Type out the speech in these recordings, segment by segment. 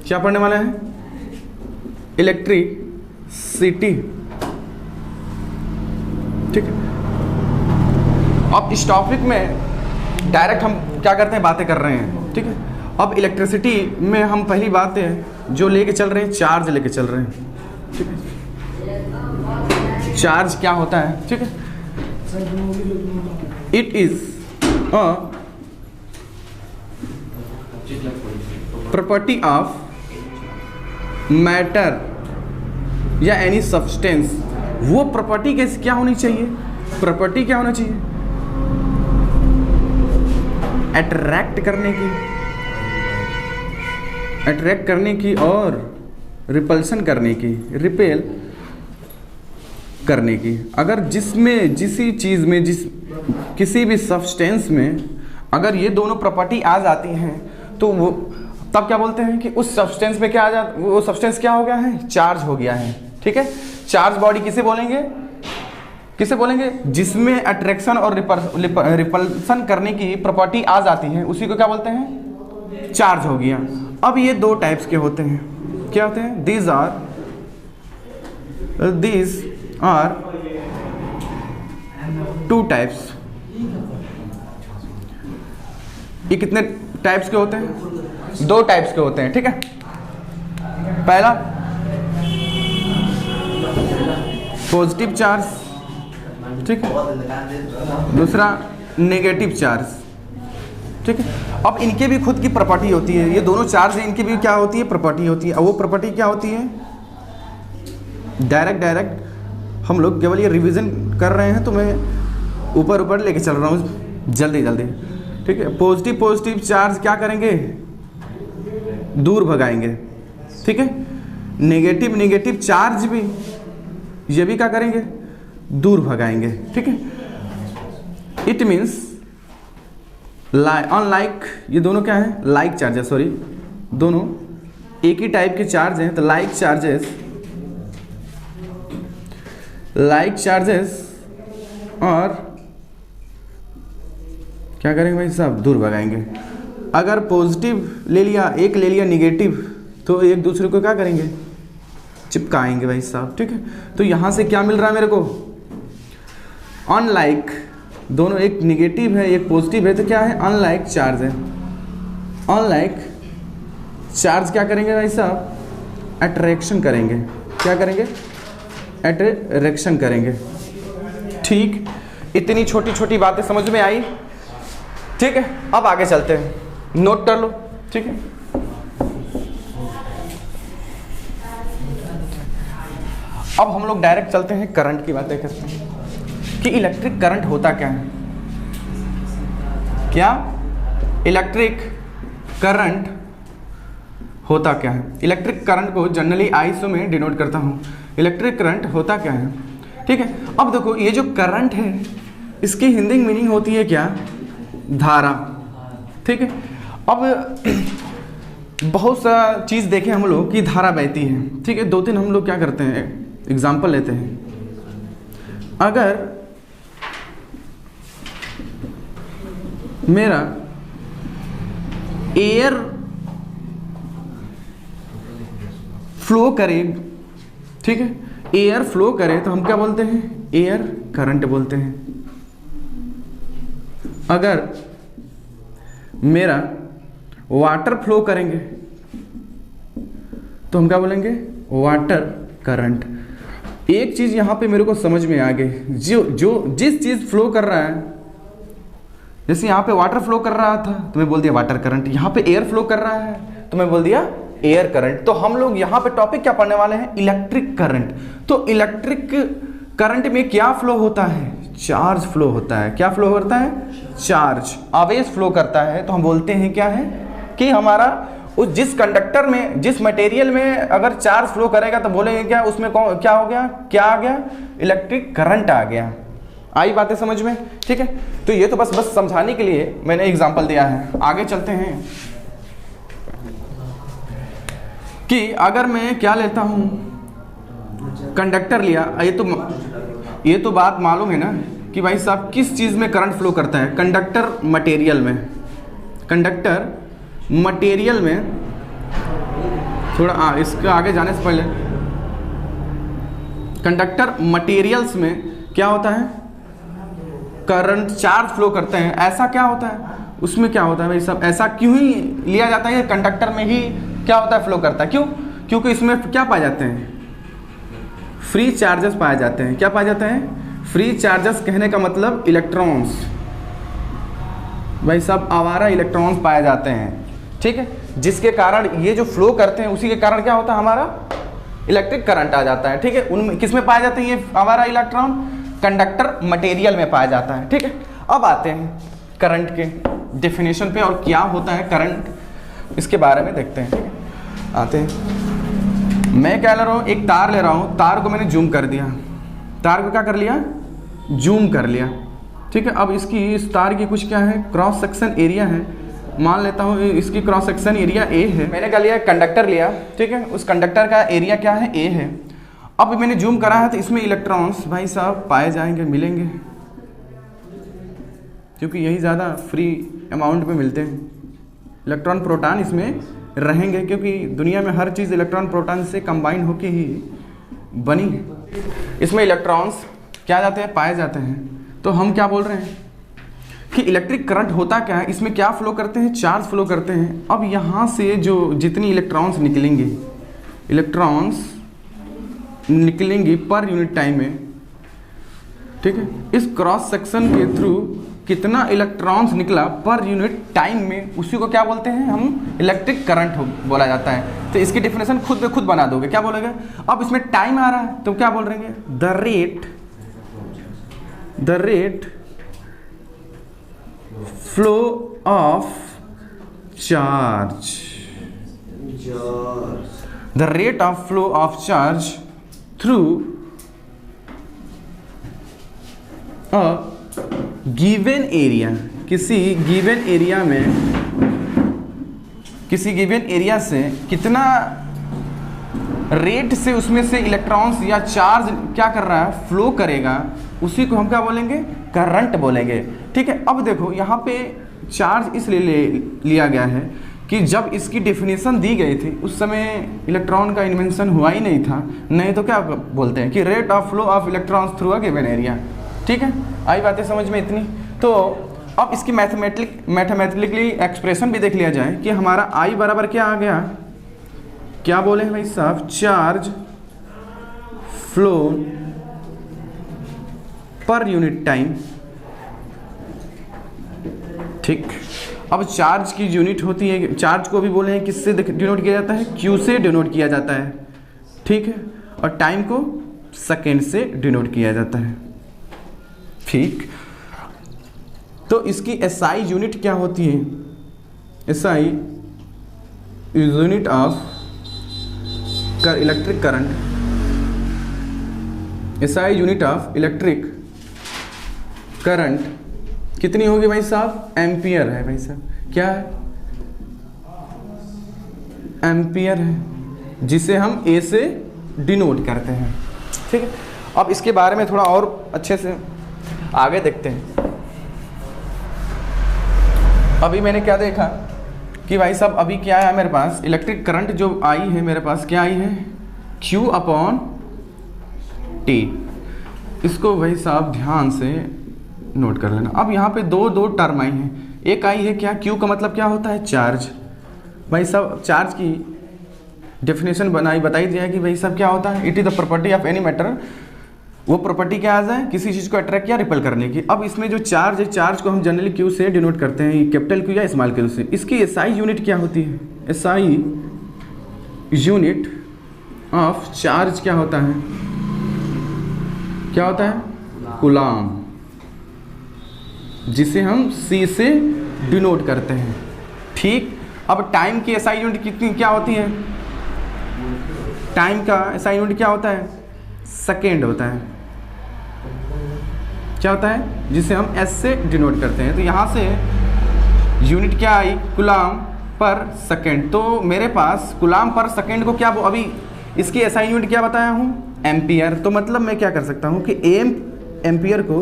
क्या पढ़ने वाले हैं? इलेक्ट्रिसिटी। ठीक है, अब इस टॉपिक में डायरेक्ट हम क्या करते हैं, बातें कर रहे हैं। ठीक है, अब इलेक्ट्रिसिटी में हम पहली बात है जो लेके चल रहे हैं, चार्ज लेके चल रहे हैं। ठीक है, चार्ज क्या होता है? ठीक है, it is a property of matter या एनी सब्सटेंस। वो प्रॉपर्टी कैसे क्या होनी चाहिए? प्रॉपर्टी क्या होना चाहिए? अट्रैक्ट करने की और रिपल्सन करने की, रिपेल करने की। अगर जिसमें जिसी चीज़ में किसी भी सब्सटेंस में अगर ये दोनों प्रॉपर्टी आ जाती हैं तो वो तब क्या बोलते हैं कि उस सब्सटेंस में क्या आ जाता, वो सब्सटेंस क्या हो गया है? चार्ज हो गया है। ठीक है, चार्ज बॉडी किसे बोलेंगे? जिसमें अट्रैक्शन और रिपल्सन करने की प्रॉपर्टी आ जाती है उसी को क्या बोलते हैं? चार्ज हो गया। अब ये दो टाइप्स के होते हैं। क्या होते हैं? These are two types. ये कितने टाइप्स के होते हैं? दो टाइप्स के होते हैं। ठीक है, पहला पॉजिटिव चार्ज, ठीक है, दूसरा नेगेटिव चार्ज। ठीक है, अब इनके भी खुद की प्रॉपर्टी होती है। ये दोनों चार्ज हैं, इनकी भी क्या होती है? प्रॉपर्टी होती है। अब वो प्रॉपर्टी क्या होती है? डायरेक्ट हम लोग केवल ये रिवीजन कर रहे हैं तो मैं ऊपर लेके चल रहा हूँ जल्दी। ठीक है, पॉजिटिव चार्ज क्या करेंगे? दूर भगाएंगे। ठीक है, नेगेटिव चार्ज भी ये भी क्या करेंगे? दूर भगाएंगे। ठीक है, इट मीन्स अनलाइक, ये दोनों क्या है? लाइक चार्जेस, सॉरी, दोनों एक ही टाइप के चार्ज हैं। तो लाइक चार्जेस और क्या करेंगे भाई साहब? दूर भगाएंगे। अगर पॉजिटिव ले लिया, एक ले लिया निगेटिव, तो एक दूसरे को क्या करेंगे? चिपकाएंगे भाई साहब। ठीक है, तो यहाँ से क्या मिल रहा है मेरे को? अनलाइक, दोनों एक निगेटिव है एक पॉजिटिव है, तो क्या है? अनलाइक चार्ज है। अनलाइक चार्ज क्या करेंगे भाई साहब? अट्रैक्शन करेंगे। क्या करेंगे? अट्रैक्शन करेंगे। ठीक, इतनी छोटी बातें समझ में आई? ठीक है, अब आगे चलते हैं, नोट कर लो। ठीक है, अब हम लोग डायरेक्ट चलते हैं करंट की बातें करते हैं कि इलेक्ट्रिक करंट होता क्या है। क्या इलेक्ट्रिक करंट होता क्या है? इलेक्ट्रिक करंट को जनरली आईएसओ में डिनोट करता हूँ। इलेक्ट्रिक करंट होता क्या है? ठीक है, अब देखो ये जो करंट है इसकी हिंदी मीनिंग होती है क्या? धारा। ठीक है, अब बहुत सा चीज़ देखें हम लोग कि धारा बहती है। ठीक है, दो तीन हम लोग क्या करते हैं, एग्जाम्पल लेते हैं। अगर मेरा एयर फ्लो करे, ठीक है, एयर फ्लो करे तो हम क्या बोलते हैं? एयर करंट बोलते हैं। अगर मेरा वाटर फ्लो करेंगे तो हम क्या बोलेंगे? Water current. एक चीज यहां पे मेरे को समझ में आ गई, जिस चीज फ्लो कर रहा है, जैसे यहाँ पे वाटर फ्लो कर रहा था तो मैं बोल दिया वाटर करंट, यहाँ पे एयर फ्लो कर रहा है तो मैं बोल दिया एयर करंट। तो हम लोग यहाँ पे टॉपिक क्या पढ़ने वाले हैं? Electric current. तो इलेक्ट्रिक करंट में क्या फ्लो होता है? चार्ज फ्लो होता है। क्या फ्लो होता है? चार्ज, आवेश फ्लो करता है। तो हम बोलते हैं क्या है कि हमारा उस जिस कंडक्टर में, जिस मटेरियल में अगर चार्ज फ्लो करेगा तो बोलेंगे क्या? उसमें क्या हो गया? क्या आ गया? इलेक्ट्रिक करंट आ गया। आई बातें समझ में? ठीक है, तो ये तो बस समझाने के लिए मैंने एग्जांपल दिया है। आगे चलते हैं कि अगर मैं क्या लेता हूं, कंडक्टर लिया, ये तो बात मालूम है ना कि भाई साहब किस चीज में करंट फ्लो करता है? कंडक्टर मटेरियल में। कंडक्टर मटेरियल में थोड़ा इसके आगे जाने से पहले, कंडक्टर मटेरियल्स में क्या होता है, करंट चार्ज फ्लो करते हैं, ऐसा क्या होता है, उसमें क्या होता है भाई सब, ऐसा क्यों ही लिया जाता है कि कंडक्टर में ही क्या होता है, फ्लो करता है, क्यों? क्योंकि इसमें क्या पाए जाते हैं, फ्री चार्जेस पाए जाते हैं। क्या पाए जाते हैं? Free charges. कहने का मतलब इलेक्ट्रॉन्स, भाई सब आवारा इलेक्ट्रॉन्स पाए जाते हैं, ठीक है, जिसके कारण ये जो फ्लो करते हैं उसी के कारण क्या होता है, हमारा इलेक्ट्रिक करंट आ जाता है, ठीक है। उनमें किस में पाए जाते हैं ये आवारा इलेक्ट्रॉन? कंडक्टर मटेरियल में पाया जाता है, ठीक है। अब आते हैं करंट के डेफिनेशन पे, और क्या होता है करंट, इसके बारे में देखते हैं, ठीक है। आते हैं, मैं क्या ले रहा हूँ, एक तार ले रहा हूँ, तार को मैंने जूम कर दिया, तार को क्या कर लिया, जूम कर लिया, ठीक है। अब इसकी, इस तार की कुछ क्या है, क्रॉस सेक्शन एरिया है, मान लेता हूँ इसकी क्रॉस सेक्शन एरिया ए है। मैंने क्या लिया, कंडक्टर लिया, ठीक है, उस कंडक्टर का एरिया क्या है, ए है। अब मैंने जूम करा है तो इसमें इलेक्ट्रॉन्स भाई साहब पाए जाएंगे, मिलेंगे, क्योंकि यही ज़्यादा फ्री अमाउंट में मिलते हैं। इलेक्ट्रॉन प्रोटॉन इसमें रहेंगे, क्योंकि दुनिया में हर चीज़ इलेक्ट्रॉन प्रोटॉन से कंबाइन होके ही बनी है। इसमें इलेक्ट्रॉन्स क्या जाते हैं, पाए जाते हैं। तो हम क्या बोल रहे हैं कि इलेक्ट्रिक करंट होता क्या है, इसमें क्या फ्लो करते हैं, चार्ज फ्लो करते हैं। अब यहाँ से जो जितनी इलेक्ट्रॉन्स निकलेंगे, इलेक्ट्रॉन्स निकलेंगी पर यूनिट टाइम में, ठीक है, इस क्रॉस सेक्शन के थ्रू कितना इलेक्ट्रॉन्स निकला पर यूनिट टाइम में, उसी को क्या बोलते हैं हम, इलेक्ट्रिक करंट बोला जाता है। तो इसकी डेफिनेशन खुद पे खुद बना दोगे, क्या बोलोगे? अब इसमें टाइम आ रहा है तो क्या बोल रहे हैं, the rate flow of charge, the rate of flow of charge through a given area, किसी गिवन एरिया में, किसी गिवन एरिया से कितना रेट से उसमें से इलेक्ट्रॉन्स या चार्ज क्या कर रहा है, फ्लो करेगा, उसी को हम क्या बोलेंगे, करंट बोलेंगे, ठीक है। अब देखो यहाँ पे चार्ज इसलिए लिया गया है कि जब इसकी डेफिनेशन दी गई थी उस समय इलेक्ट्रॉन का इन्वेंशन हुआ ही नहीं था, नहीं तो क्या बोलते हैं कि rate of flow of electrons through a given area, ठीक है। आई बातें समझ में इतनी। तो अब इसकी मैथमेटिकली एक्सप्रेशन भी देख लिया जाए कि हमारा आई बराबर क्या आ गया, क्या बोले भाई साहब, charge flow per unit time, ठीक। अब चार्ज की यूनिट होती है, चार्ज को भी बोले हैं किससे डिनोट किया जाता है, क्यू से डिनोट किया जाता है, ठीक है, और टाइम को सेकेंड से डिनोट किया जाता है, ठीक। तो इसकी एसआई यूनिट क्या होती है, SI unit of electric current, SI unit of electric current कितनी होगी भाई साहब, एम्पियर है भाई साहब, क्या है, एम्पियर है, जिसे हम ए से डिनोट करते हैं, ठीक है। अब इसके बारे में थोड़ा और अच्छे से आगे देखते हैं। अभी मैंने क्या देखा कि भाई साहब अभी क्या है मेरे पास, इलेक्ट्रिक करंट जो आई है मेरे पास, क्या आई है, Q अपॉन T। इसको भाई साहब ध्यान से नोट कर लेना। अब यहाँ पे दो टर्म आई हैं, एक आई है क्या, Q का मतलब क्या होता है, चार्ज। भाई साहब चार्ज की डेफिनेशन बताई जाए कि भाई साहब क्या होता है, it is the property of any matter, वो प्रॉपर्टी क्या आ जाए, किसी चीज़ को अट्रैक्ट या रिपेल करने की। अब इसमें जो चार्ज है, चार्ज को हम जनरली Q से डिनोट करते हैं, कैपिटल Q या स्मॉल Q से। इसकी एसआई यूनिट क्या होती है, एसआई यूनिट ऑफ चार्ज क्या होता है, क्या होता है, कूलाम, जिसे हम C से डिनोट करते हैं, ठीक। अब टाइम की एसआई यूनिट कितनी क्या होती है, टाइम का एसआई यूनिट क्या होता है, सेकेंड होता है, क्या होता है, जिसे हम S से डिनोट करते हैं। तो यहाँ से यूनिट क्या आई, कूलाम पर सेकेंड। तो मेरे पास कूलाम पर सेकेंड को क्या, अभी इसकी एसआई यूनिट क्या बताया हूँ, एम्पियर। तो मतलब मैं क्या कर सकता हूँ कि एम्पियर को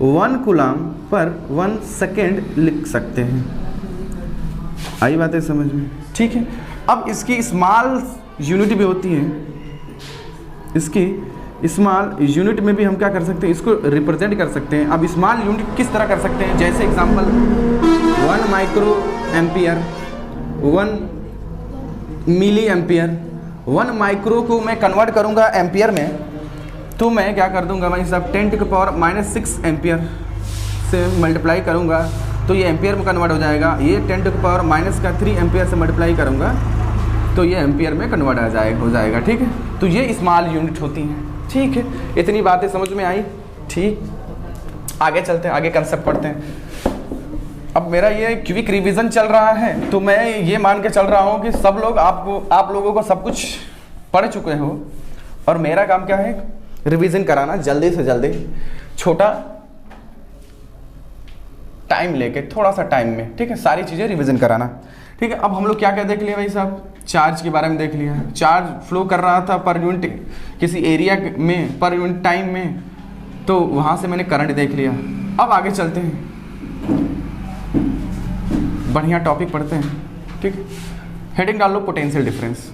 1 कूलाम पर 1 सेकेंड लिख सकते हैं। आई बातें समझ में, ठीक है। अब इसकी स्मॉल यूनिट भी होती है, इसकी स्मॉल यूनिट में भी हम क्या कर सकते हैं, इसको रिप्रेजेंट कर सकते हैं। अब स्मॉल यूनिट किस तरह कर सकते हैं, जैसे example 1 micro ampere, 1 milli ampere. 1 micro को मैं कन्वर्ट करूंगा एम्पियर में, तो मैं क्या कर दूंगा भाई साहब 10⁻⁻6 एम्पियर से मल्टीप्लाई करूंगा तो ये एम्पियर में कन्वर्ट हो जाएगा। ये 10⁻³ एम्पियर से मल्टीप्लाई करूंगा तो ये एम्पियर में कन्वर्ट हो जाएगा। ठीक है, तो ये स्मॉल यूनिट होती हैं। ठीक है, इतनी बातें समझ में आई। ठीक, आगे चलते हैं, आगे कंसेप्ट पढ़ते हैं। अब मेरा ये क्विक रिवीजन चल रहा है, तो मैं ये मान के चल रहा हूँ कि सब लोग आप लोगों को सब कुछ पढ़ चुके हो, और मेरा काम क्या है, रिवीजन कराना जल्दी से जल्दी, छोटा टाइम लेके, थोड़ा सा टाइम में। ठीक है, सारी चीज़ें रिवीजन कराना। ठीक है, अब हम लोग क्या क्या देख लिया भाई साहब, चार्ज के बारे में देख लिया। चार्ज फ्लो कर रहा था पर यूनिट किसी एरिया में, पर यूनिट टाइम में, तो वहाँ से मैंने करंट देख लिया। अब आगे चलते हैं, बढ़िया टॉपिक पढ़ते हैं। ठीक है, हेडिंग डाल low potential difference.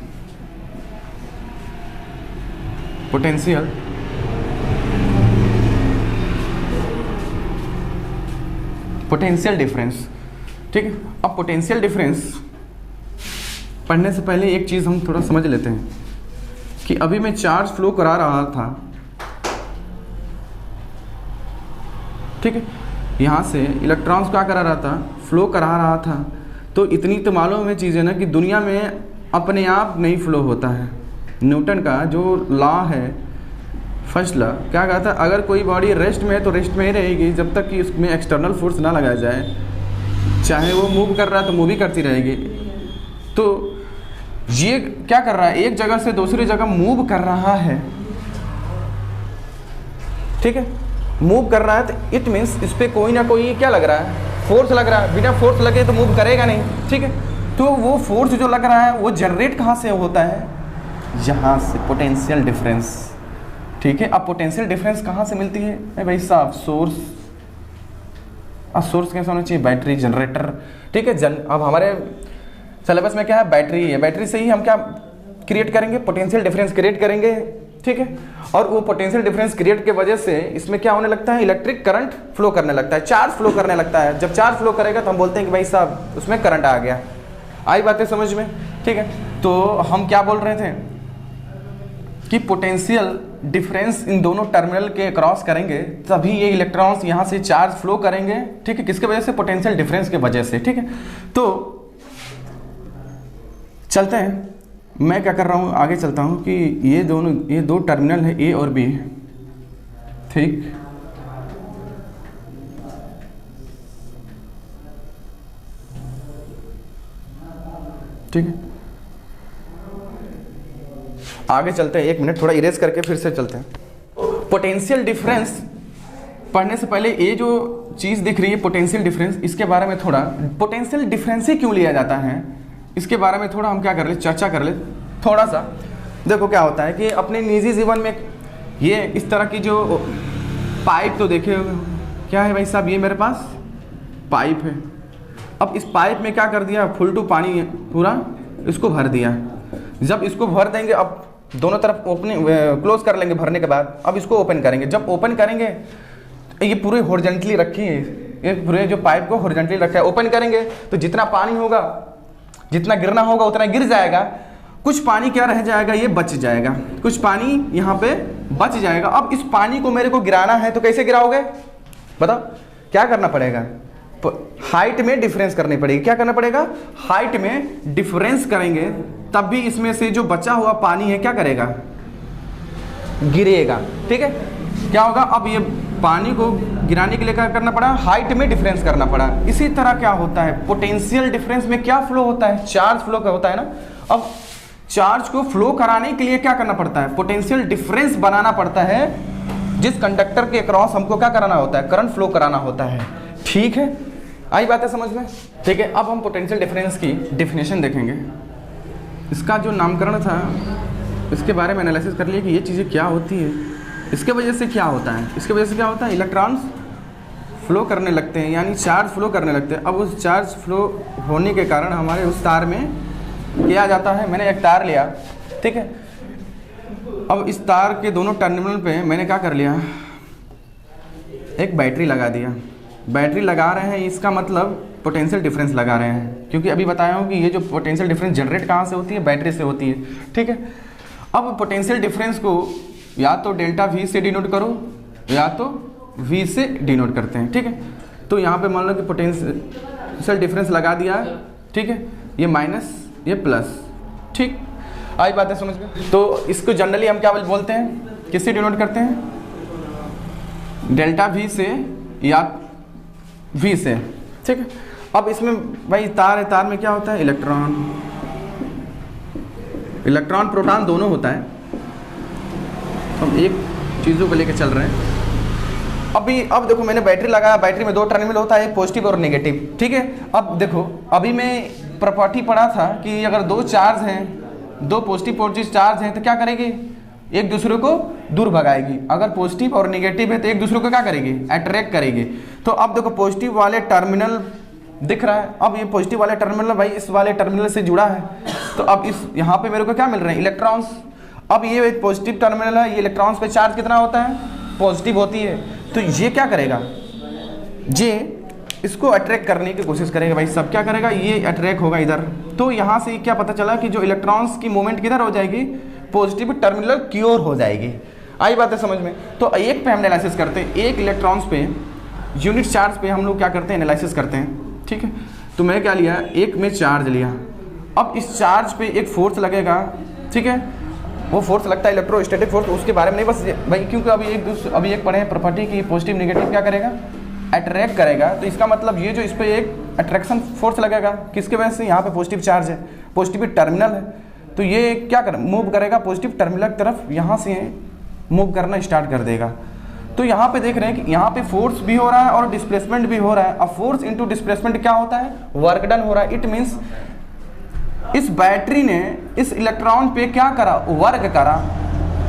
Potential difference. ठीक है, अब पोटेंशियल डिफरेंस पढ़ने से पहले एक चीज़ हम थोड़ा समझ लेते हैं कि अभी मैं चार्ज फ्लो करा रहा था। ठीक है, यहाँ से इलेक्ट्रॉन्स क्या करा रहा था, फ्लो करा रहा था। तो इतनी तो मालूम है चीज़ है ना कि दुनिया में अपने आप नहीं फ्लो होता है। न्यूटन का जो लॉ है, फर्स्ट लॉ, क्या कहा था, अगर कोई बॉडी रेस्ट में है तो रेस्ट में ही रहेगी जब तक कि उसमें एक्सटर्नल फोर्स ना लगाया जाए। चाहे वो मूव कर रहा है तो मूव ही करती रहेगी। तो ये क्या कर रहा है, एक जगह से दूसरी जगह मूव कर रहा है। ठीक है, मूव कर रहा है तो इट मीन्स इस पर कोई ना कोई क्या लग रहा है, फोर्स लग रहा है। बिना फोर्स लगे तो मूव करेगा नहीं। ठीक है, तो वो फोर्स जो लग रहा है वो जनरेट कहाँ से होता है, यहाँ से, पोटेंशियल डिफरेंस। ठीक है, अब पोटेंशियल डिफरेंस कहाँ से मिलती है भाई साहब, सोर्स। अब सोर्स कैसा होना चाहिए, बैटरी, जनरेटर। ठीक है, अब हमारे सिलेबस में क्या है, बैटरी है। बैटरी से ही हम क्या क्रिएट करेंगे, पोटेंशियल डिफरेंस क्रिएट करेंगे। ठीक है, और वो पोटेंशियल डिफरेंस क्रिएट के वजह से इसमें क्या होने लगता है, इलेक्ट्रिक करंट फ्लो करने लगता है, चार्ज फ्लो करने लगता है। जब चार्ज फ्लो करेगा तो हम बोलते हैं कि भाई साहब उसमें करंट आ गया। आई बातें समझ में। ठीक है, तो हम क्या बोल रहे थे कि पोटेंशियल डिफरेंस इन दोनों टर्मिनल के क्रॉस करेंगे तभी ये इलेक्ट्रॉन्स यहाँ से चार्ज फ्लो करेंगे। ठीक है, किसके वजह से, पोटेंशियल डिफरेंस के वजह से। ठीक है, तो चलते हैं, मैं क्या कर रहा हूँ, आगे चलता हूँ कि ये दो टर्मिनल है, ए और बी। ठीक, ठीक है, आगे चलते हैं। 1 मिनट थोड़ा इरेज करके फिर से चलते हैं। पोटेंशियल डिफरेंस पढ़ने से पहले ये जो चीज़ दिख रही है पोटेंशियल डिफरेंस, इसके बारे में थोड़ा, पोटेंशियल डिफरेंस ही क्यों लिया जाता है इसके बारे में थोड़ा हम क्या कर ले, चर्चा कर ले थोड़ा सा। देखो क्या होता है कि अपने निजी जीवन में ये इस तरह की जो पाइप तो देखे होंगे, क्या है भाई साहब, ये मेरे पास पाइप है। अब इस पाइप में क्या कर दिया, फुल टू पानी पूरा इसको भर दिया। जब इसको भर देंगे, अब दोनों तरफ ओपनिंग क्लोज कर लेंगे भरने के बाद। अब इसको ओपन करेंगे, जब ओपन करेंगे ये पूरे हॉरिजॉन्टली रखी है, ये पूरे जो पाइप को हॉरिजॉन्टली रखा है। ओपन करेंगे तो जितना पानी होगा, जितना गिरना होगा उतना गिर जाएगा। कुछ पानी क्या रह जाएगा, ये बच जाएगा, कुछ पानी यहाँ पे बच जाएगा। अब इस पानी को मेरे को गिराना है तो कैसे गिराओगे बताओ, क्या करना पड़ेगा, हाइट में डिफरेंस करनी पड़ेगी। क्या करना पड़ेगा, हाइट में डिफरेंस करेंगे तब भी इसमें से जो बचा हुआ पानी है क्या करेगा, गिरेगा। ठीक है, क्या होगा, अब ये पानी को गिराने के लिए क्या करना पड़ा, हाइट में डिफरेंस करना पड़ा। इसी तरह क्या होता है, पोटेंशियल डिफरेंस में क्या फ्लो होता है, चार्ज फ्लो का होता है ना। अब चार्ज को फ्लो कराने के लिए क्या करना पड़ता है, पोटेंशियल डिफरेंस बनाना पड़ता है। जिस कंडक्टर के क्रॉस हमको क्या कराना होता है, करंट फ्लो कराना होता है। ठीक है, आई बात है समझ में। ठीक है, अब हम पोटेंशियल डिफरेंस की डेफिनेशन देखेंगे। इसका जो नामकरण था इसके बारे में एनालिसिस कर लिए कि ये चीज़ें क्या होती है, इसके वजह से क्या होता है। इसके वजह से क्या होता है, इलेक्ट्रॉन्स फ्लो करने लगते हैं, यानी चार्ज फ्लो करने लगते हैं। अब उस चार्ज फ्लो होने के कारण हमारे उस तार में किया जाता है, मैंने एक तार लिया, ठीक है। अब इस तार के दोनों टर्मिनल पे मैंने क्या कर लिया, एक बैटरी लगा दिया। बैटरी लगा रहे हैं, इसका मतलब पोटेंशियल डिफरेंस लगा रहे हैं, क्योंकि अभी बताया हूँ कि ये जो पोटेंशियल डिफरेंस जनरेट कहाँ से होती है, बैटरी से होती है, ठीक है। अब पोटेंशियल डिफरेंस को या तो डेल्टा V से डिनोट करो या तो V से डिनोट करते हैं, ठीक है। तो यहाँ पे मान लो कि पोटेंशियल डिफरेंस लगा दिया है, ठीक है, ये माइनस ये प्लस, ठीक। आई बात है समझ में। तो इसको जनरली हम क्या बोलते हैं, किससे डिनोट करते हैं, डेल्टा V से या V से, ठीक है। अब इसमें भाई तार है, तार में क्या होता है, इलेक्ट्रॉन, इलेक्ट्रॉन प्रोटॉन दोनों होता है। हम एक चीज़ों को लेकर चल रहे हैं। अब देखो मैंने बैटरी लगाया, बैटरी में दो टर्मिनल होता है, एक पॉजिटिव और नेगेटिव, ठीक है। अब देखो अभी मैं प्रॉपर्टी पढ़ा था कि अगर दो चार्ज हैं, दो पॉजिटिव चार्ज हैं, तो क्या करेगी, एक दूसरे को दूर भगाएगी। अगर पॉजिटिव और नेगेटिव है तो एक दूसरे को क्या करेगी, अट्रैक्ट करेगी। तो अब देखो पॉजिटिव वाले टर्मिनल दिख रहा है, अब ये पॉजिटिव वाले टर्मिनल भाई इस वाले टर्मिनल से जुड़ा है, तो अब इस यहाँ पे मेरे को क्या मिल रहे हैं, इलेक्ट्रॉन्स। अब ये पॉजिटिव टर्मिनल है, ये इलेक्ट्रॉन्स पे चार्ज कितना होता है, पॉजिटिव होती है। तो ये क्या करेगा, ये इसको अट्रैक्ट करने की कोशिश करेगा भाई, सब क्या करेगा, ये अट्रैक्ट होगा इधर। तो यहाँ से क्या पता चला कि जो इलेक्ट्रॉन्स की मूवमेंट किधर हो जाएगी, पॉजिटिव टर्मिनल की ओर हो जाएगी। आई बात है समझ में। तो एक पे हम एनालिसिस करते हैं, एक इलेक्ट्रॉन्स पे यूनिट चार्ज पे हम लोग क्या करते हैं, एनालिसिस करते हैं, ठीक है। तो मैं क्या लिया, एक में चार्ज लिया। अब इस चार्ज पे एक फोर्स लगेगा, ठीक है, वो फोर्स लगता है इलेक्ट्रोस्टैटिक फोर्स, उसके बारे में नहीं बस भाई, क्योंकि अभी एक पढ़े हैं प्रॉपर्टी की पॉजिटिव नेगेटिव क्या करेगा, अट्रैक्ट करेगा। तो इसका मतलब ये जो इस पर एक अट्रैक्शन फोर्स लगेगा, किसके वजह से, यहाँ पे पॉजिटिव चार्ज है, पॉजिटिव टर्मिनल है, तो ये क्या कर मूव करेगा पॉजिटिव टर्मिनल की तरफ, यहाँ से मूव करना स्टार्ट कर देगा। तो यहाँ पे देख रहे हैं कि यहाँ पे फोर्स भी हो रहा है और डिस्प्लेसमेंट भी हो रहा है। अब फोर्स इंटू डिस्प्लेसमेंट क्या होता है, वर्क डन हो रहा है। इट मीन्स इस बैटरी ने इस इलेक्ट्रॉन पे क्या करा, वर्क करा।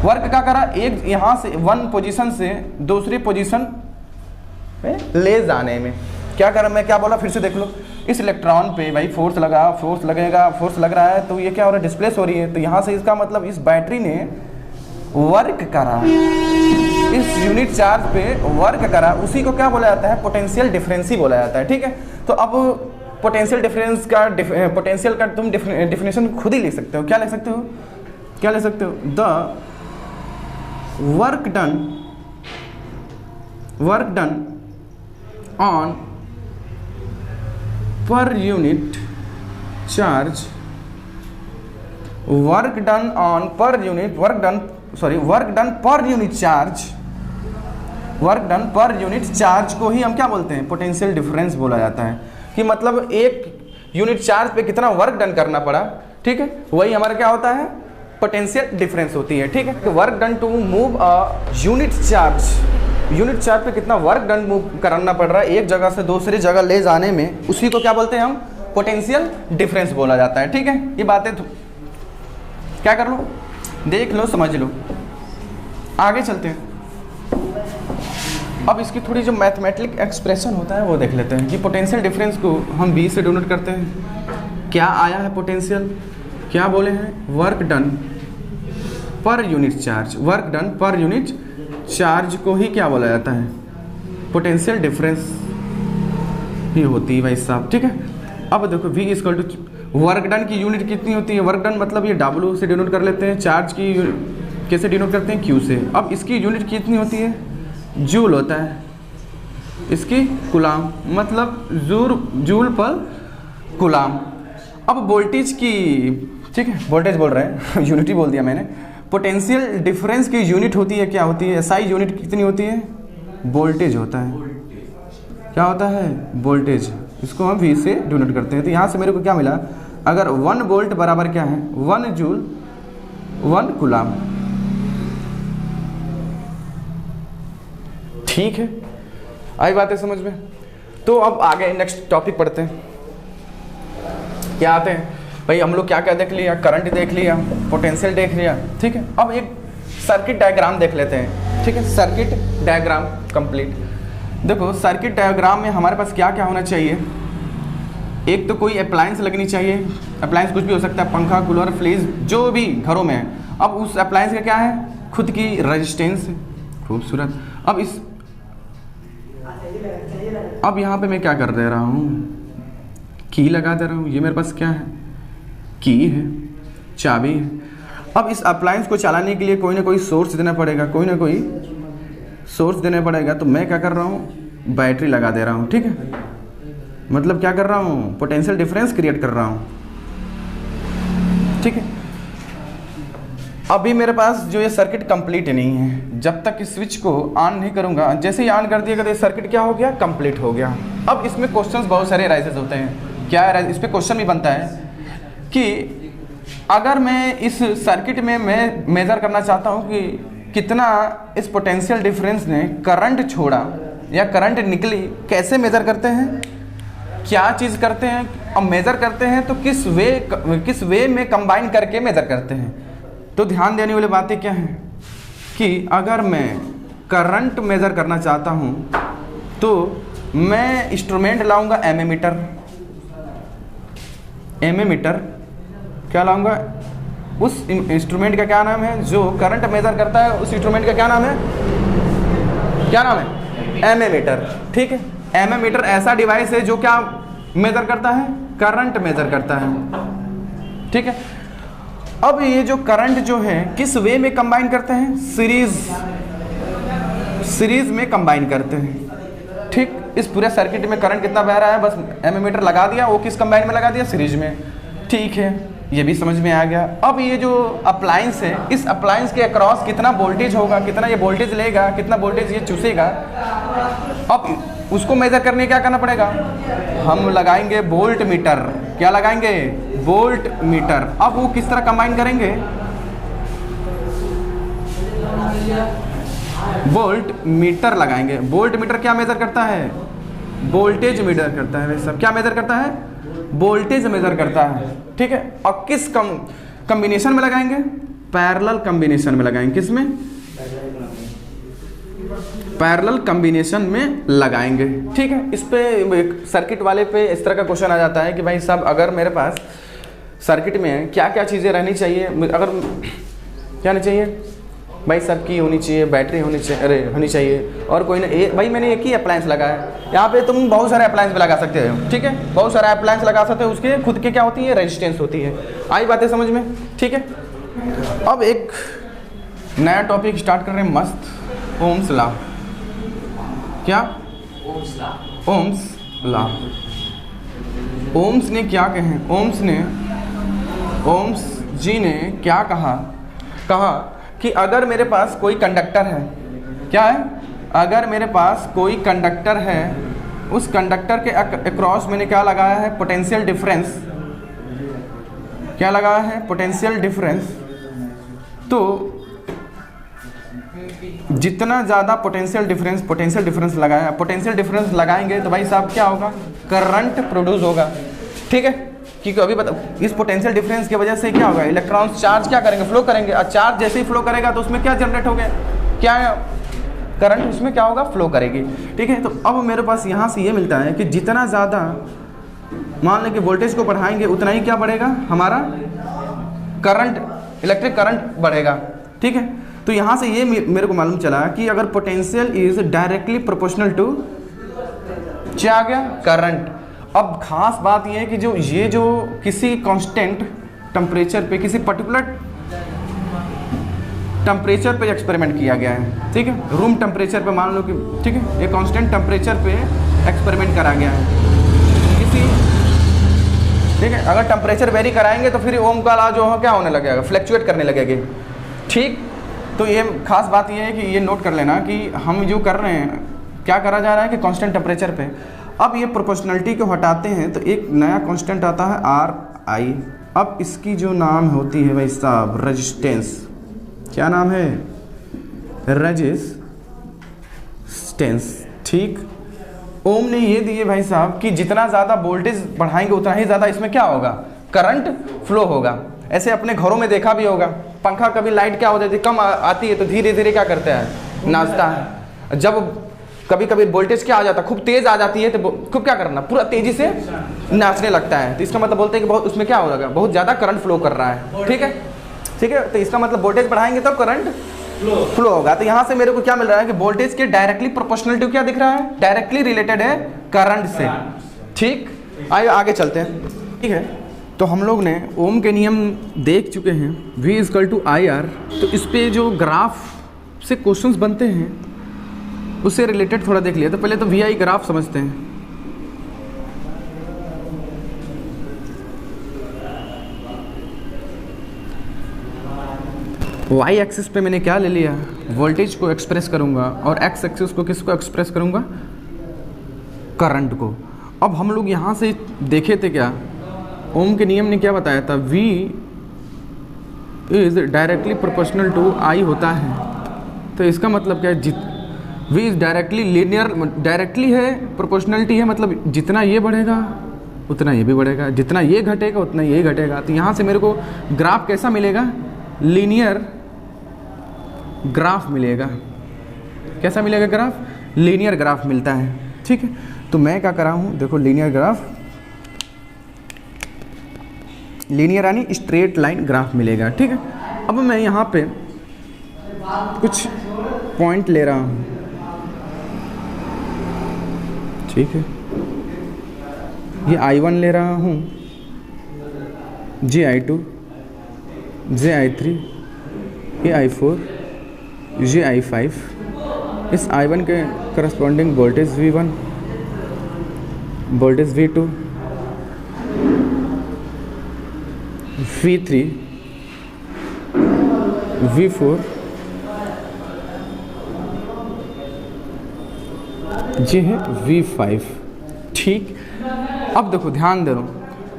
वर्क क्या करा, एक यहाँ से वन पोजीशन से दूसरी पोजीशन पे ले जाने में क्या करा, मैं क्या बोला फिर से देख लो। इस इलेक्ट्रॉन पे भाई फोर्स लगा, फोर्स लगेगा, फोर्स लग रहा है, तो ये क्या हो रहा है, डिस्प्लेस हो रही है। तो यहाँ से इसका मतलब इस बैटरी ने वर्क करा, इस यूनिट चार्ज पे वर्क करा, उसी को क्या बोला जाता है, पोटेंशियल डिफरेंस ही बोला जाता है, ठीक है। तो अब पोटेंशियल डिफरेंस का पोटेंशियल का तुम डिफिनेशन खुद ही लिख सकते हो। क्या लिख सकते हो, क्या लिख सकते हो, the work done on per unit charge, work done per unit charge को ही हम क्या बोलते हैं, पोटेंशियल डिफरेंस बोला जाता है। कि मतलब एक यूनिट चार्ज पे कितना वर्क डन करना पड़ा, ठीक है, वही हमारा क्या होता है, पोटेंशियल डिफरेंस होती है, ठीक है। तो work done to move a unit charge पे कितना वर्क डन मूव करना पड़ रहा है एक जगह से दूसरी जगह ले जाने में, उसी को क्या बोलते हैं हम, पोटेंशियल डिफरेंस बोला जाता है, ठीक है। ये बातें क्या कर लो, देख लो, समझ लो। आगे चलते हैं। अब इसकी थोड़ी जो मैथमेटिक एक्सप्रेशन होता है वो देख लेते हैं कि पोटेंशियल डिफरेंस को हम B से डिनोट करते हैं। क्या आया है पोटेंशियल, क्या बोले हैं, work done per unit charge. Work done per unit charge को ही क्या बोला जाता है, पोटेंशियल डिफरेंस ही होती है भाई साहब, ठीक है। अब देखो V equal to work done की यूनिट कितनी होती है, वर्क डन मतलब ये W से डिनोट कर लेते हैं, चार्ज की कैसे डिनोट करते हैं, Q से। अब इसकी यूनिट कितनी होती है, जूल होता है, इसकी कुलाम, मतलब जूल पर कुलाम। अब वोल्टेज की, ठीक है, वोल्टेज बोल रहे हैं यूनिट ही बोल दिया मैंने। पोटेंशियल डिफरेंस की यूनिट होती है, क्या होती है, SI यूनिट कितनी होती है, वोल्टेज होता है, क्या होता है, वोल्टेज। इसको हम V से डिनोट करते हैं। तो यहाँ से मेरे को क्या मिला, अगर 1 वोल्ट बराबर क्या है, 1 जूल 1 कुलाम, ठीक है। आई बात है समझ में। तो अब आगे नेक्स्ट टॉपिक पढ़ते हैं। क्या आते हैं भाई, हम लोग क्या क्या देख लिया, करंट देख लिया, पोटेंशियल देख लिया, ठीक है। अब एक सर्किट डायग्राम देख लेते हैं, ठीक है। Circuit diagram complete. देखो सर्किट डायग्राम में हमारे पास क्या क्या होना चाहिए, एक तो कोई अप्लायंस लगनी चाहिए, अप्लायंस कुछ भी हो सकता है, पंखा, कूलर, फ्रिज, जो भी घरों में है। अब उस अप्लायंस का क्या है, खुद की रेजिस्टेंस है। खूबसूरत। अब यहाँ पे मैं क्या कर दे रहा हूँ, की लगा दे रहा हूँ। ये मेरे पास क्या है, की है, चाबी है। अब इस अप्लायंस को चलाने के लिए कोई ना कोई सोर्स देना पड़ेगा, कोई ना कोई सोर्स देना पड़ेगा। तो मैं क्या कर रहा हूँ, बैटरी लगा दे रहा हूँ। ठीक है, मतलब क्या कर रहा हूँ, पोटेंशियल डिफरेंस क्रिएट कर रहा हूँ। ठीक है, अभी मेरे पास जो ये सर्किट कंप्लीट नहीं है। जब तक इस स्विच को ऑन नहीं करूँगा, जैसे ही ऑन कर दिएगा तो ये सर्किट क्या हो गया, कंप्लीट हो गया। अब इसमें क्वेश्चंस बहुत सारे राइजेस होते हैं। क्या इस पर क्वेश्चन भी बनता है कि अगर मैं इस सर्किट में मैं मेज़र करना चाहता हूँ कि कितना इस पोटेंशियल डिफरेंस ने करंट छोड़ा या करंट निकली, कैसे मेज़र करते हैं, क्या चीज़ करते हैं, अब मेज़र करते हैं तो किस वे में कंबाइन करके मेज़र करते हैं। तो ध्यान देने वाली बातें क्या हैं कि अगर मैं करंट मेज़र करना चाहता हूँ तो मैं इंस्ट्रूमेंट लाऊंगा एमीमीटर। एमीमीटर क्या लाऊंगा, उस इंस्ट्रूमेंट का क्या नाम है, जो करंट मेज़र करता है उस इंस्ट्रूमेंट का क्या नाम है, क्या नाम है, एमीमीटर। ठीक है, एमीमीटर ऐसा डिवाइस है जो क्या मेज़र करता है, करंट मेज़र करता है। ठीक है, अब ये जो करंट जो है किस वे में कंबाइन करते हैं, सीरीज में कंबाइन करते हैं। ठीक, इस पूरे सर्किट में करंट कितना बह रहा है, बस एमीमीटर लगा दिया, वो किस कंबाइन में लगा दिया, सीरीज में। ठीक है, ये भी समझ में आ गया। अब ये जो अप्लायंस है, इस अप्लायंस के अक्रॉस कितना वोल्टेज होगा, कितना ये वोल्टेज लेगा, कितना वोल्टेज ये चूसेगा, अब उसको मेजर करने क्या करना पड़ेगा, हम लगाएंगे वोल्ट मीटर। क्या लगाएंगे, वोल्ट मीटर। अब वो किस तरह कंबाइन करेंगे, वोल्ट मीटर लगाएंगे। वोल्ट मीटर क्या मेजर करता है, वोल्टेज मेजर करता है। वैसे क्या मेजर करता है, वोल्टेज मेजर करता है। ठीक है, और किस कॉम्बिनेशन में लगाएंगे, पैरेलल कॉम्बिनेशन में लगाएंगे। किस में, पैरेलल कॉम्बिनेशन में लगाएंगे। ठीक है, इस पे सर्किट वाले पे इस तरह का क्वेश्चन आ जाता है कि भाई साहब अगर मेरे पास सर्किट में क्या क्या चीज़ें रहनी चाहिए, अगर क्या नहीं चाहिए भाई, सबकी होनी चाहिए, बैटरी होनी चाहिए और कोई ना भाई मैंने एक ही अप्लायंस लगाया है। यहाँ पे तुम बहुत सारे अप्लायंस भी लगा सकते हो। ठीक है, बहुत सारे अप्लायंस लगा सकते हो, उसके खुद के क्या होती है, रेजिस्टेंस होती है। आई बातें समझ में। ठीक है, अब एक नया टॉपिक स्टार्ट कर रहे हैं, मस्त, ओम्स लॉ। क्या, ओम्स लॉ। ओम्स ने क्या कहे, ओम्स जी ने क्या कहा कि अगर मेरे पास कोई कंडक्टर है, क्या है, अगर मेरे पास कोई कंडक्टर है, उस कंडक्टर के अक्रॉस मैंने क्या लगाया है, पोटेंशियल डिफरेंस। क्या लगाया है, पोटेंशियल डिफरेंस। तो जितना ज़्यादा पोटेंशियल डिफरेंस लगाया, पोटेंशियल डिफरेंस लगाएंगे तो भाई साहब क्या होगा, करंट प्रोड्यूस होगा। ठीक है, क्योंकि अभी बता, इस पोटेंशियल डिफरेंस की वजह से क्या होगा, इलेक्ट्रॉन्स चार्ज क्या करेंगे, फ्लो करेंगे, और चार्ज जैसे ही फ्लो करेगा तो उसमें क्या जनरेट हो गया, क्या करंट उसमें क्या होगा, फ्लो करेगी। ठीक है, तो अब मेरे पास यहाँ से ये मिलता है कि जितना ज़्यादा मान लें कि वोल्टेज को बढ़ाएंगे उतना ही क्या बढ़ेगा, हमारा करंट, इलेक्ट्रिक करंट बढ़ेगा। ठीक है, तो यहाँ से ये मेरे को मालूम चला कि अगर potential is directly proportional to क्या आ गया, करंट। अब खास बात ये है कि जो किसी कांस्टेंट टेम्परेचर पे, किसी पर्टिकुलर टेम्परेचर पे एक्सपेरिमेंट किया गया है। ठीक है, रूम टेम्परेचर पे मान लो कि, ठीक है, ये कांस्टेंट टेम्परेचर पे एक्सपेरिमेंट करा गया है किसी, ठीक है, अगर टेम्परेचर वेरी कराएंगे तो फिर ओम का लॉ जो है क्या होने लगेगा, फ्लक्चुएट करने लगेगी। ठीक, तो ये खास बात ये है कि ये नोट कर लेना कि हम जो कर रहे हैं, क्या करा जा रहा है कि कांस्टेंट टेम्परेचर पे। अब ये प्रोपोर्शनलिटी को हटाते हैं तो एक नया कांस्टेंट आता है RI। अब इसकी जो नाम होती है भाई साहब रेजिस्टेंस, क्या नाम है, रेजिस्टेंस। ठीक, ओम ने ये दिए भाई साहब कि जितना ज़्यादा वोल्टेज बढ़ाएंगे उतना ही ज़्यादा इसमें क्या होगा, करंट फ्लो होगा। ऐसे अपने घरों में देखा भी होगा, पंखा कभी लाइट क्या हो जाती है, कम आती है तो धीरे धीरे क्या करता है, नाचता है। जब कभी कभी वोल्टेज क्या आ जाता है, खूब तेज आ जाती है तो खूब क्या करना, पूरा तेजी से नाचने लगता है, तो इसका मतलब बोलते हैं कि बहुत उसमें क्या होगा, बहुत ज़्यादा करंट फ्लो कर रहा है। ठीक है, ठीक है, तो इसका मतलब वोल्टेज बढ़ाएंगे तब करंट फ्लो होगा। तो यहाँ से मेरे को क्या मिल रहा है कि वोल्टेज के डायरेक्टली प्रोपोर्शनल टू क्या दिख रहा है, डायरेक्टली रिलेटेड है करंट से। ठीक, आइए आगे चलते हैं। ठीक है, तो हम लोग ने ओम के नियम देख चुके हैं, V = IR। तो इस पे जो ग्राफ से क्वेश्चंस बनते हैं उससे रिलेटेड थोड़ा देख लिया। तो पहले तो VI ग्राफ समझते हैं। वाई एक्सिस पे मैंने क्या ले लिया, वोल्टेज को एक्सप्रेस करूंगा, और एक्स एक्सिस को किसको एक्सप्रेस करूंगा, करंट को। अब हम लोग यहाँ से देखे थे क्या, ओम के नियम ने क्या बताया था, V is directly proportional to I होता है। तो इसका मतलब क्या है, V is directly linear, directly है, प्रोपोर्शनलिटी है, मतलब जितना ये बढ़ेगा उतना ये भी बढ़ेगा, जितना ये घटेगा उतना ये घटेगा। तो यहाँ से मेरे को ग्राफ कैसा मिलेगा, लीनियर ग्राफ मिलेगा। कैसा मिलेगा ग्राफ, लीनियर ग्राफ मिलता है। ठीक है, तो मैं क्या कर रहा हूँ, देखो लीनियर ग्राफ, लीनियर यानी स्ट्रेट लाइन ग्राफ मिलेगा। ठीक है, अब मैं यहाँ पे कुछ पॉइंट ले रहा हूँ। ठीक है, ये I1 ले रहा हूँ, ये I2, ये I3, ये I4, ये I5। इस I1 के corresponding voltage V1, voltage V2, V3, V4, ये है V5। ठीक, अब देखो ध्यान दे रहा हूँ,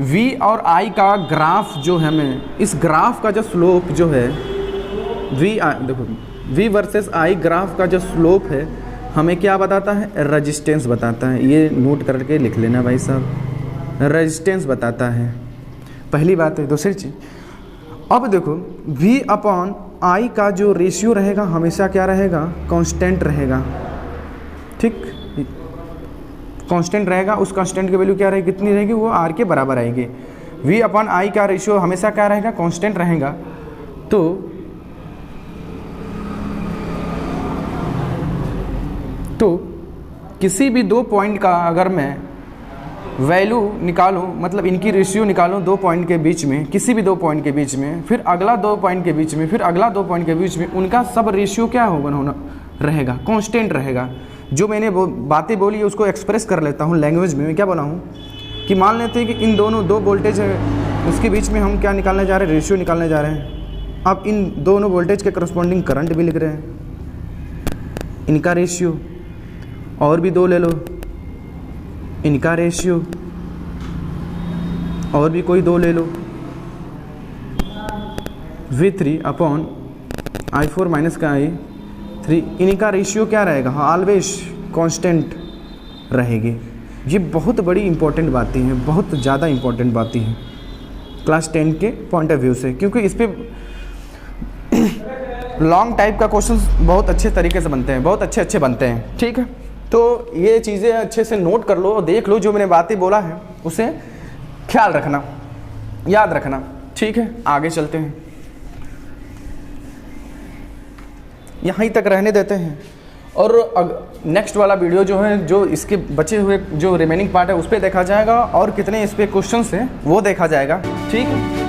V और I का ग्राफ जो है, हमें इस ग्राफ का जो स्लोप जो है, देखो V वर्सेस I ग्राफ का जो स्लोप है हमें क्या बताता है, रेजिस्टेंस बताता है। ये नोट करके लिख लेना भाई साहब, रेजिस्टेंस बताता है, पहली बात है। दूसरी चीज़, अब देखो V/I का जो रेशियो रहेगा हमेशा क्या रहेगा, कांस्टेंट रहेगा। ठीक, कांस्टेंट रहेगा, उस कांस्टेंट की वैल्यू क्या रहेगी, कितनी रहेगी, वो R के बराबर आएगी। V/I का रेशियो हमेशा क्या रहेगा, कांस्टेंट रहेगा। तो किसी भी दो पॉइंट का अगर मैं वैल्यू निकालूं, मतलब इनकी रेशियो निकालूं दो पॉइंट के बीच में, किसी भी दो पॉइंट के बीच में, फिर अगला दो पॉइंट के बीच में, फिर अगला दो पॉइंट के बीच में, उनका सब रेशियो क्या होगा, रहेगा, कांस्टेंट रहेगा। जो मैंने बातें बोली है उसको एक्सप्रेस कर लेता हूँ लैंग्वेज में। मैं क्या बोला हूँ कि मान लेते हैं कि इन दोनों दो वोल्टेज है, उसके बीच में हम क्या निकालने जा रहे हैं, रेशियो निकालने जा रहे हैं। अब इन दोनों वोल्टेज के करस्पॉन्डिंग करंट भी लिख रहे हैं, इनका रेशियो, और भी दो ले लो, इनका रेशियो, और भी कोई दो ले लो, V3/I4 माइनस का I3, इनका रेशियो क्या रहेगा, हाँ ऑलवेज कांस्टेंट रहेगी। ये बहुत बड़ी इंपॉर्टेंट बातें हैं, बहुत ज़्यादा इंपॉर्टेंट बातें हैं क्लास 10 के पॉइंट ऑफ व्यू से, क्योंकि इस पर लॉन्ग टाइप का क्वेश्चंस बहुत अच्छे तरीके से बनते हैं, बहुत अच्छे बनते हैं। ठीक है, तो ये चीज़ें अच्छे से नोट कर लो, देख लो, जो मैंने बातें बोला है उसे ख्याल रखना, याद रखना। ठीक है, आगे चलते हैं, यहीं तक रहने देते हैं, और नेक्स्ट वाला वीडियो जो है, जो इसके बचे हुए जो रिमेनिंग पार्ट है उस पर देखा जाएगा, और कितने इस पर क्वेश्चंस हैं वो देखा जाएगा। ठीक है।